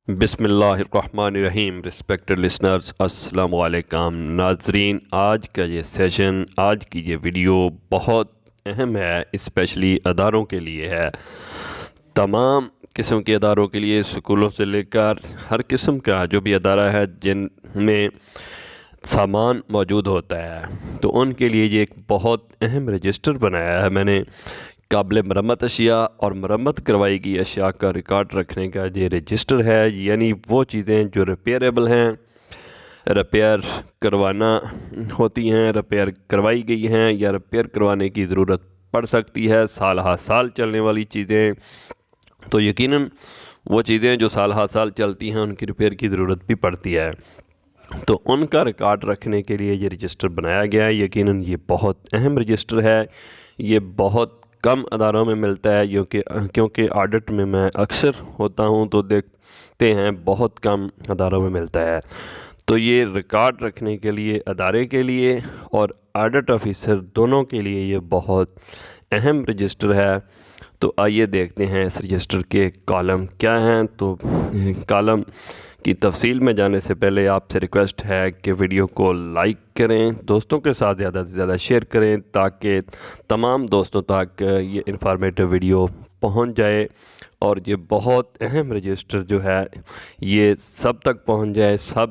بسم اللہ الرحمن الرحیم۔ ریسپیکٹڈ لسنرز، السلام علیکم ناظرین۔ آج کا یہ سیشن، آج کی یہ ویڈیو بہت اہم ہے، اسپیشلی اداروں کے لیے ہے، تمام قسم کے اداروں کے لیے، سکولوں سے لے کر ہر قسم کا جو بھی ادارہ ہے جن میں سامان موجود ہوتا ہے، تو ان کے لیے یہ ایک بہت اہم رجسٹر بنایا ہے میں نے۔ قابل مرمت اشیاء اور مرمت کروائی گئی اشیاء کا ریکارڈ رکھنے کا یہ رجسٹر ہے، یعنی وہ چیزیں جو ریپیریبل ہیں، ریپیئر کروانا ہوتی ہیں، ریپیئر کروائی گئی ہیں یا ریپیئر کروانے کی ضرورت پڑ سکتی ہے، سال ہا سال چلنے والی چیزیں، تو یقیناً وہ چیزیں جو سال ہا سال چلتی ہیں ان کی ریپیئر کی ضرورت بھی پڑتی ہے، تو ان کا ریکارڈ رکھنے کے لیے یہ رجسٹر بنایا گیا ہے۔ یقیناً یہ بہت اہم رجسٹر ہے، یہ بہت کم اداروں میں ملتا ہے، کیونکہ آڈٹ میں اکثر ہوتا ہوں تو دیکھتے ہیں بہت کم اداروں میں ملتا ہے۔ تو یہ ریکارڈ رکھنے کے لیے ادارے کے لیے اور آڈٹ آفیسر دونوں کے لیے یہ بہت اہم رجسٹر ہے۔ تو آئیے دیکھتے ہیں اس رجسٹر کے کالم کیا ہیں۔ تو کالم کی تفصیل میں جانے سے پہلے آپ سے ریکویسٹ ہے کہ ویڈیو کو لائک کریں، دوستوں کے ساتھ زیادہ سے زیادہ شیئر کریں تاکہ تمام دوستوں تک یہ انفارمیٹو ویڈیو پہنچ جائے اور یہ بہت اہم رجسٹر جو ہے یہ سب تک پہنچ جائے، سب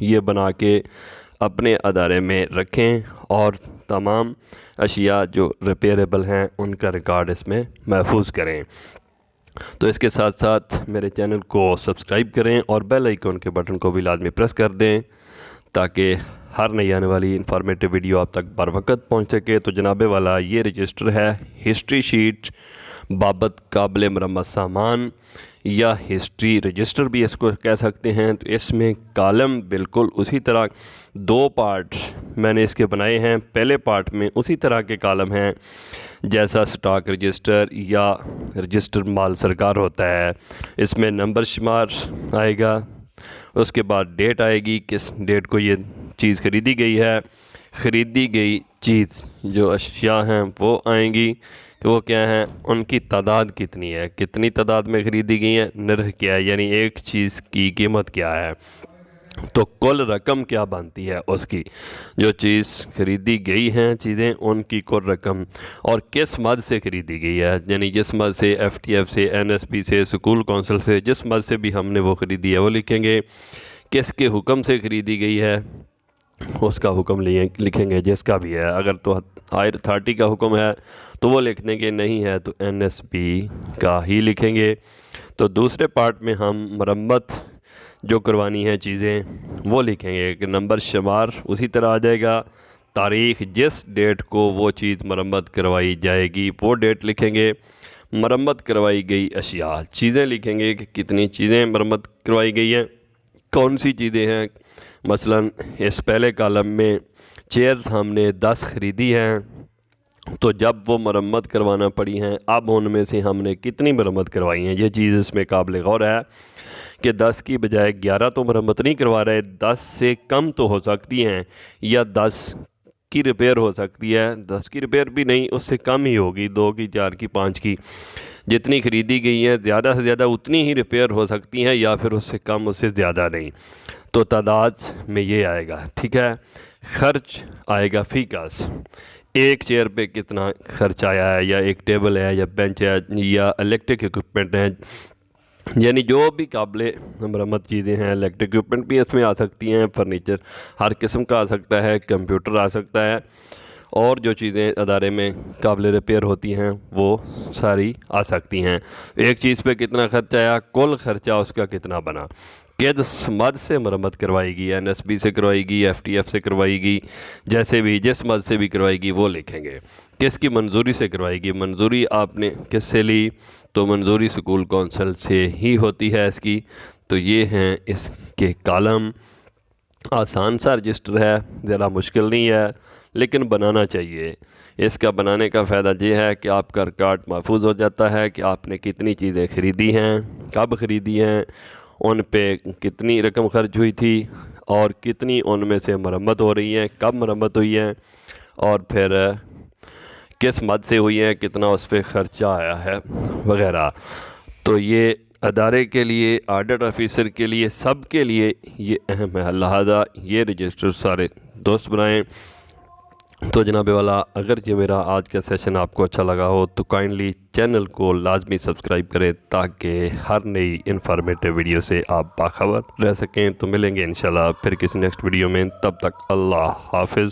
یہ بنا کے اپنے ادارے میں رکھیں اور تمام اشیاء جو ریپیریبل ہیں ان کا ریکارڈ اس میں محفوظ کریں۔ تو اس کے ساتھ ساتھ میرے چینل کو سبسکرائب کریں اور بیل آئیکن کے بٹن کو بھی لازمی پریس کر دیں تاکہ ہر نئی آنے والی انفارمیٹو ویڈیو آپ تک بر وقت پہنچ سکے۔ تو جناب والا یہ رجسٹر ہے ہسٹری شیٹ بابت قابل مرمت سامان یا ہسٹری رجسٹر بھی اس کو کہہ سکتے ہیں۔ تو اس میں کالم بالکل اسی طرح دو پارٹ میں نے اس کے بنائے ہیں۔ پہلے پارٹ میں اسی طرح کے کالم ہیں جیسا سٹاک رجسٹر یا رجسٹر مال سرکار ہوتا ہے، اس میں نمبر شمار آئے گا، اس کے بعد ڈیٹ آئے گی، کس ڈیٹ کو یہ چیز خریدی گئی ہے، خریدی گئی چیز جو اشیاء ہیں وہ آئیں گی کہ وہ کیا ہیں، ان کی تعداد کتنی ہے، کتنی تعداد میں خریدی گئی ہے، نرخ کیا ہے یعنی ایک چیز کی قیمت کیا ہے، تو کل رقم کیا بنتی ہے اس کی، جو چیز خریدی گئی ہیں چیزیں ان کی کل رقم، اور کس مد سے خریدی گئی ہے، یعنی جس مد سے ایف ٹی ایف سے، این ایس بی سے، سکول کونسل سے، جس مد سے بھی ہم نے وہ خریدی ہے وہ لکھیں گے، کس کے حکم سے خریدی گئی ہے اس کا حکم لکھیں گے، جس کا بھی ہے، اگر تو ہائر اتھارٹی کا حکم ہے تو وہ لکھ دیں گے، نہیں ہے تو این ایس بی کا ہی لکھیں گے۔ تو دوسرے پارٹ میں ہم مرمت جو کروانی ہے چیزیں وہ لکھیں گے کہ نمبر شمار اسی طرح آ جائے گا، تاریخ جس ڈیٹ کو وہ چیز مرمت کروائی جائے گی وہ ڈیٹ لکھیں گے، مرمت کروائی گئی اشیاء چیزیں لکھیں گے کہ کتنی چیزیں مرمت کروائی گئی ہیں، کون سی چیزیں ہیں۔ مثلا اس پہلے کالم میں چیئرز ہم نے 10 خریدی ہیں، تو جب وہ مرمت کروانا پڑی ہیں اب ان میں سے ہم نے کتنی مرمت کروائی ہیں، یہ چیز اس میں قابل غور ہے کہ 10 کی بجائے 11 تو مرمت نہیں کروا رہے، 10 سے کم تو ہو سکتی ہیں یا 10 کی ریپیئر ہو سکتی ہے، 10 کی ریپیئر بھی نہیں، اس سے کم ہی ہوگی، 2 کی، 4 کی، 5 کی، جتنی خریدی گئی ہیں زیادہ سے زیادہ اتنی ہی ریپیئر ہو سکتی ہیں یا پھر اس سے کم، اس سے زیادہ نہیں۔ تو تعداد میں یہ آئے گا، ٹھیک ہے۔ خرچ آئے گا فی کس، ایک چیئر پہ کتنا خرچ آیا ہے، یا ایک ٹیبل ہے یا بینچ ہے یا الیکٹرک اکوپمنٹ ہیں، یعنی جو بھی قابل مرمت چیزیں ہیں، الیکٹرک اکوپمنٹ بھی اس میں آ سکتی ہیں، فرنیچر ہر قسم کا آ سکتا ہے، کمپیوٹر آ سکتا ہے، اور جو چیزیں ادارے میں قابل ریپیئر ہوتی ہیں وہ ساری آ سکتی ہیں۔ ایک چیز پہ کتنا خرچ آیا، کل خرچہ اس کا کتنا بنا، کس مد سے مرمت کروائی گئی، این ایس بی سے کروائی گئی، ایف ٹی ایف سے کروائی گئی، جیسے بھی جس مد سے بھی کروائی گئی وہ لکھیں گے۔ کس کی منظوری سے کروائی گئی، منظوری آپ نے کس سے لی، تو منظوری سکول کونسل سے ہی ہوتی ہے اس کی۔ تو یہ ہیں اس کے کالم، آسان سا رجسٹر ہے، ذرا مشکل نہیں ہے لیکن بنانا چاہیے۔ اس کا بنانے کا فائدہ یہ ہے کہ آپ کا ریکارڈ محفوظ ہو جاتا ہے کہ آپ نے کتنی چیزیں خریدی ہیں، کب خریدی ہیں، ان پہ کتنی رقم خرچ ہوئی تھی اور کتنی ان میں سے مرمت ہو رہی ہیں، کب مرمت ہوئی ہیں، اور پھر کس مد سے ہوئی ہیں، کتنا اس پہ خرچہ آیا ہے وغیرہ۔ تو یہ ادارے کے لیے، آڈٹ آفیسر کے لیے، سب کے لیے یہ اہم ہے، لہذا یہ رجسٹر سارے دوست بنائیں۔ تو جناب والا، اگر یہ میرا آج کا سیشن آپ کو اچھا لگا ہو تو کائنڈلی چینل کو لازمی سبسکرائب کریں تاکہ ہر نئی انفارمیٹیو ویڈیو سے آپ باخبر رہ سکیں۔ تو ملیں گے انشاءاللہ پھر کسی نیکسٹ ویڈیو میں، تب تک اللہ حافظ۔